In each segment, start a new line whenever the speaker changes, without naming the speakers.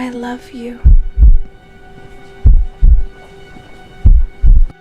I love you.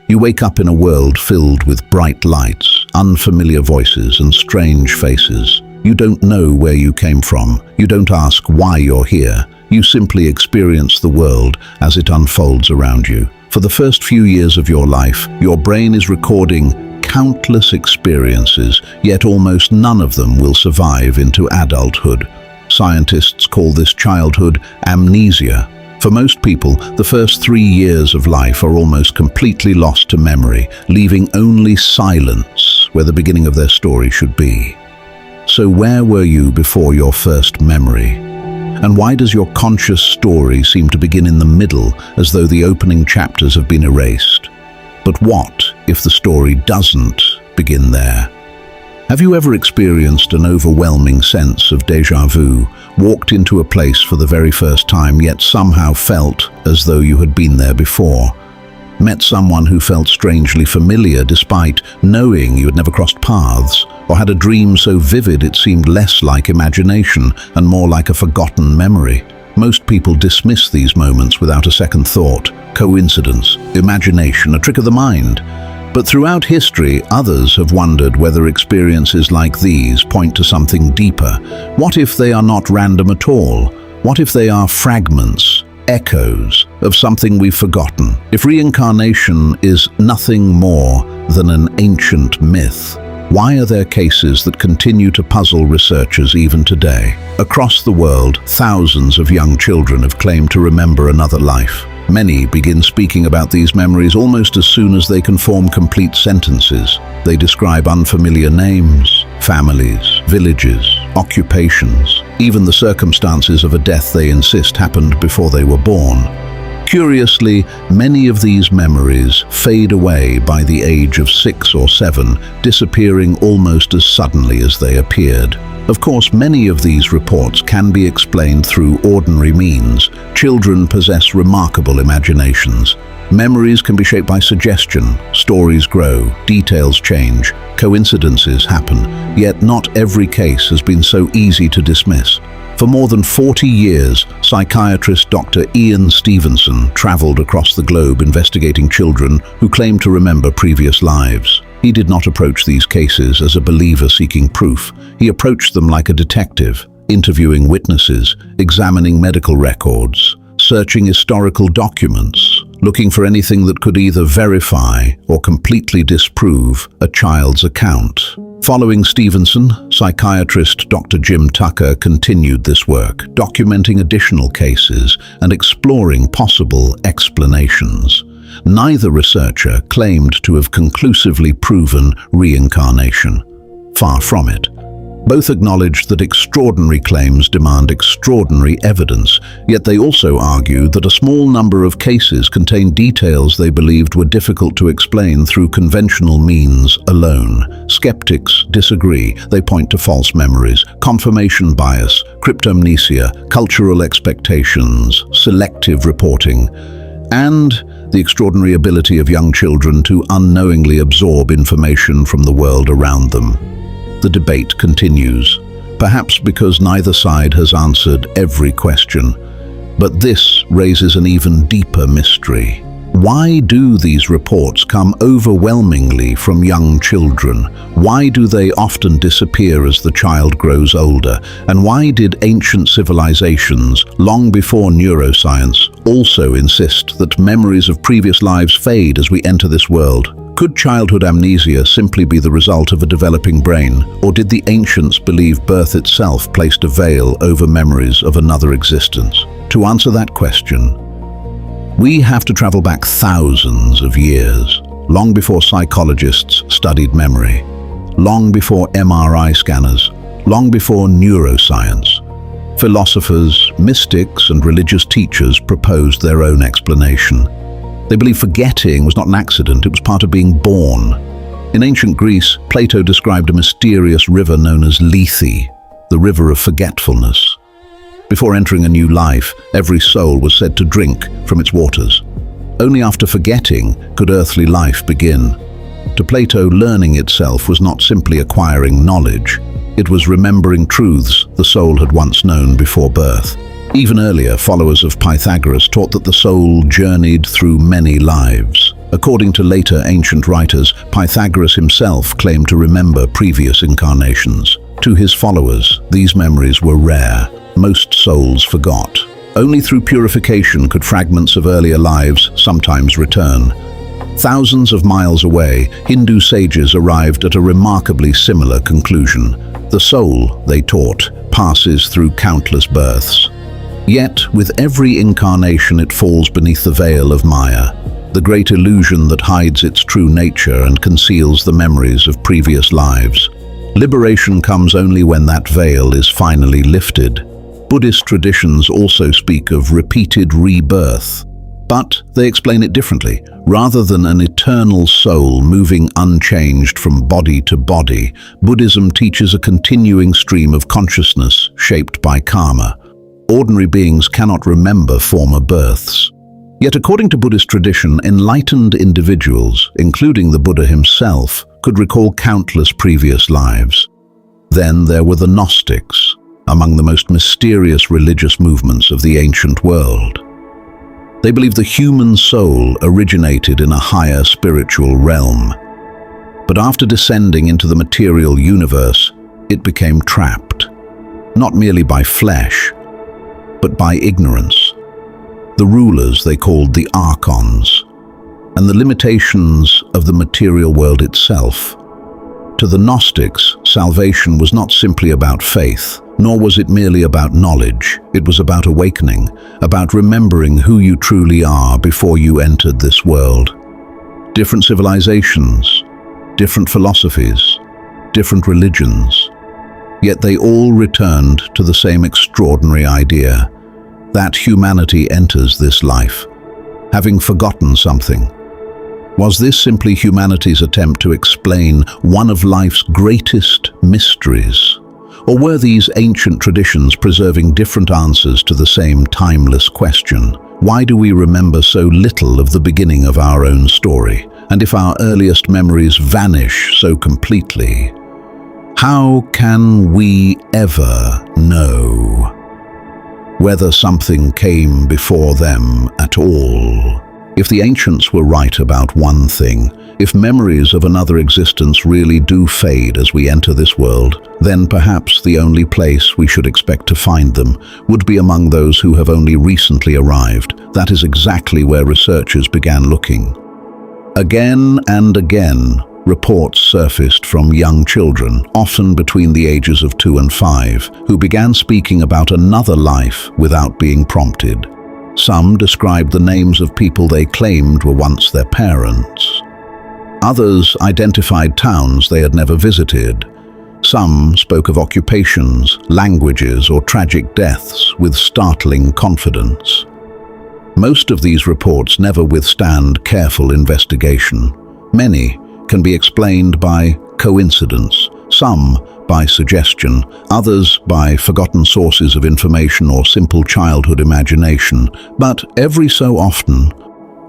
You wake up in a world filled with bright lights, unfamiliar voices, and strange faces. You don't know where you came from. You don't ask why you're here. You simply experience the world as it unfolds around you. For the first few years of your life, your brain is recording countless experiences, yet almost none of them will survive into adulthood. Scientists call this childhood amnesia. For most people, the first 3 years of life are almost completely lost to memory, leaving only silence where the beginning of their story should be. So where were you before your first memory? And why does your conscious story seem to begin in the middle, as though the opening chapters have been erased? But what if the story doesn't begin there? Have you ever experienced an overwhelming sense of déjà vu, walked into a place for the very first time, yet somehow felt as though you had been there before? Met someone who felt strangely familiar despite knowing you had never crossed paths, or had a dream so vivid it seemed less like imagination and more like a forgotten memory? Most people dismiss these moments without a second thought. Coincidence, imagination, a trick of the mind. But throughout history, others have wondered whether experiences like these point to something deeper. What if they are not random at all? What if they are fragments, echoes of something we've forgotten? If reincarnation is nothing more than an ancient myth, why are there cases that continue to puzzle researchers even today? Across the world, thousands of young children have claimed to remember another life. Many begin speaking about these memories almost as soon as they can form complete sentences. They describe unfamiliar names, families, villages, occupations, even the circumstances of a death they insist happened before they were born. Curiously, many of these memories fade away by the age of 6 or 7, disappearing almost as suddenly as they appeared. Of course, many of these reports can be explained through ordinary means. Children possess remarkable imaginations. Memories can be shaped by suggestion, stories grow, details change, coincidences happen, yet not every case has been so easy to dismiss. For more than 40 years, psychiatrist Dr. Ian Stevenson traveled across the globe investigating children who claimed to remember previous lives. He did not approach these cases as a believer seeking proof. He approached them like a detective, interviewing witnesses, examining medical records, searching historical documents, looking for anything that could either verify or completely disprove a child's account. Following Stevenson, psychiatrist Dr. Jim Tucker continued this work, documenting additional cases and exploring possible explanations. Neither researcher claimed to have conclusively proven reincarnation. Far from it. Both acknowledged that extraordinary claims demand extraordinary evidence, yet they also argued that a small number of cases contained details they believed were difficult to explain through conventional means alone. Skeptics disagree. They point to false memories, confirmation bias, cryptomnesia, cultural expectations, selective reporting, and the extraordinary ability of young children to unknowingly absorb information from the world around them. The debate continues, perhaps because neither side has answered every question. But this raises an even deeper mystery. Why do these reports come overwhelmingly from young children? Why do they often disappear as the child grows older? And why did ancient civilizations, long before neuroscience, also insist that memories of previous lives fade as we enter this world? Could childhood amnesia simply be the result of a developing brain, or did the ancients believe birth itself placed a veil over memories of another existence? To answer that question, we have to travel back thousands of years, long before psychologists studied memory, long before MRI scanners, long before neuroscience. Philosophers, mystics, and religious teachers proposed their own explanation. They believed forgetting was not an accident, it was part of being born. In ancient Greece, Plato described a mysterious river known as Lethe, the river of forgetfulness. Before entering a new life, every soul was said to drink from its waters. Only after forgetting could earthly life begin. To Plato, learning itself was not simply acquiring knowledge. It was remembering truths the soul had once known before birth. Even earlier, followers of Pythagoras taught that the soul journeyed through many lives. According to later ancient writers, Pythagoras himself claimed to remember previous incarnations. To his followers, these memories were rare. Most souls forgot. Only through purification could fragments of earlier lives sometimes return. Thousands of miles away, Hindu sages arrived at a remarkably similar conclusion. The soul, they taught, passes through countless births. Yet, with every incarnation it falls beneath the veil of Maya, the great illusion that hides its true nature and conceals the memories of previous lives. Liberation comes only when that veil is finally lifted. Buddhist traditions also speak of repeated rebirth, but they explain it differently. Rather than an eternal soul moving unchanged from body to body, Buddhism teaches a continuing stream of consciousness shaped by karma. Ordinary beings cannot remember former births. Yet according to Buddhist tradition, enlightened individuals, including the Buddha himself, could recall countless previous lives. Then there were the Gnostics, among the most mysterious religious movements of the ancient world. They believed the human soul originated in a higher spiritual realm. But after descending into the material universe, it became trapped, not merely by flesh, but by ignorance. The rulers they called the archons, and the limitations of the material world itself. To the Gnostics, salvation was not simply about faith, nor was it merely about knowledge. It was about awakening, about remembering who you truly are before you entered this world. Different civilizations, different philosophies, different religions, yet they all returned to the same extraordinary idea, that humanity enters this life, having forgotten something. Was this simply humanity's attempt to explain one of life's greatest mysteries? Or were these ancient traditions preserving different answers to the same timeless question? Why do we remember so little of the beginning of our own story? And if our earliest memories vanish so completely, how can we ever know whether something came before them at all? If the ancients were right about one thing, if memories of another existence really do fade as we enter this world, then perhaps the only place we should expect to find them would be among those who have only recently arrived. That is exactly where researchers began looking. Again and again, reports surfaced from young children, often between the ages of 2 and 5, who began speaking about another life without being prompted. Some described the names of people they claimed were once their parents. Others identified towns they had never visited. Some spoke of occupations, languages, or tragic deaths with startling confidence. Most of these reports never withstand careful investigation. Many can be explained by coincidence, some by suggestion, others by forgotten sources of information or simple childhood imagination. But every so often,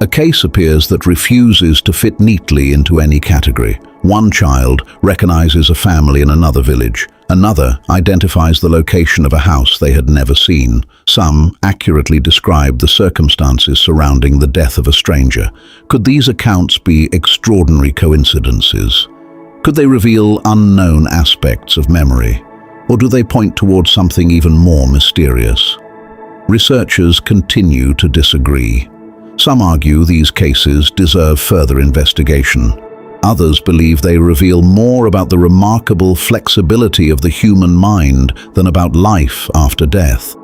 a case appears that refuses to fit neatly into any category. One child recognizes a family in another village. Another identifies the location of a house they had never seen. Some accurately describe the circumstances surrounding the death of a stranger. Could these accounts be extraordinary coincidences? Could they reveal unknown aspects of memory? Or do they point towards something even more mysterious? Researchers continue to disagree. Some argue these cases deserve further investigation. Others believe they reveal more about the remarkable flexibility of the human mind than about life after death.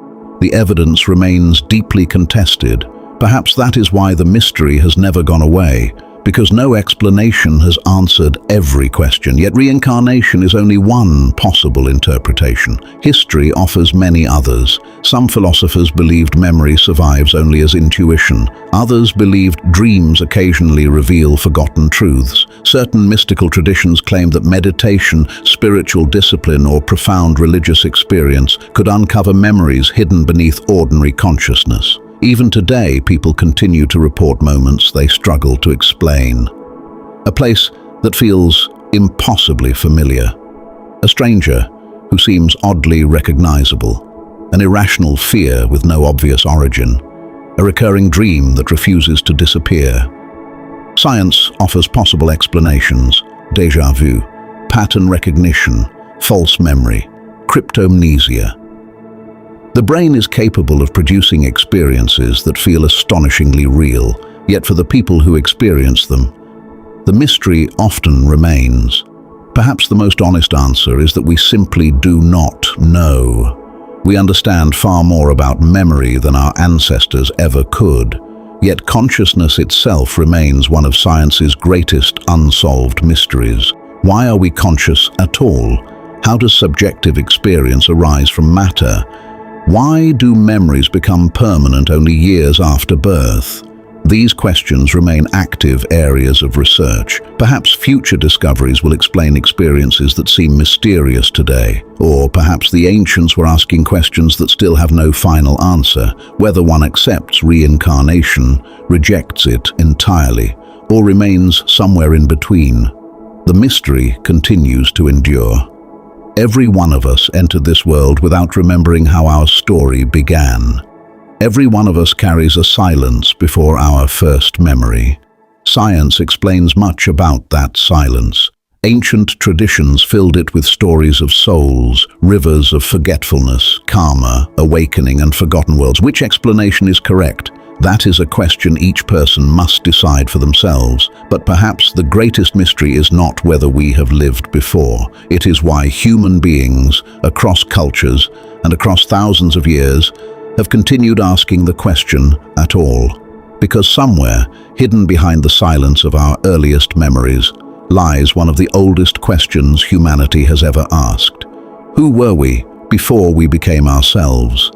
The evidence remains deeply contested. Perhaps that is why the mystery has never gone away, because no explanation has answered every question. Yet reincarnation is only one possible interpretation. History offers many others. Some philosophers believed memory survives only as intuition. Others believed dreams occasionally reveal forgotten truths. Certain mystical traditions claim that meditation, spiritual discipline, or profound religious experience could uncover memories hidden beneath ordinary consciousness. Even today, people continue to report moments they struggle to explain. A place that feels impossibly familiar. A stranger who seems oddly recognizable. an irrational fear with no obvious origin, a recurring dream that refuses to disappear. Science offers possible explanations: déjà vu, pattern recognition, false memory, cryptomnesia. The brain is capable of producing experiences that feel astonishingly real, yet for the people who experience them, the mystery often remains. Perhaps the most honest answer is that we simply do not know. We understand far more about memory than our ancestors ever could, yet consciousness itself remains one of science's greatest unsolved mysteries. Why are we conscious at all? How does subjective experience arise from matter? Why do memories become permanent only years after birth? These questions remain active areas of research. Perhaps future discoveries will explain experiences that seem mysterious today. Or perhaps the ancients were asking questions that still have no final answer, whether one accepts reincarnation, rejects it entirely, or remains somewhere in between. The mystery continues to endure. Every one of us entered this world without remembering how our story began. Every one of us carries a silence before our first memory. Science explains much about that silence. Ancient traditions filled it with stories of souls, rivers of forgetfulness, karma, awakening, and forgotten worlds. Which explanation is correct? That is a question each person must decide for themselves. But perhaps the greatest mystery is not whether we have lived before. It is why human beings, across cultures and across thousands of years, have continued asking the question at all. Because somewhere, hidden behind the silence of our earliest memories, lies one of the oldest questions humanity has ever asked. Who were we before we became ourselves?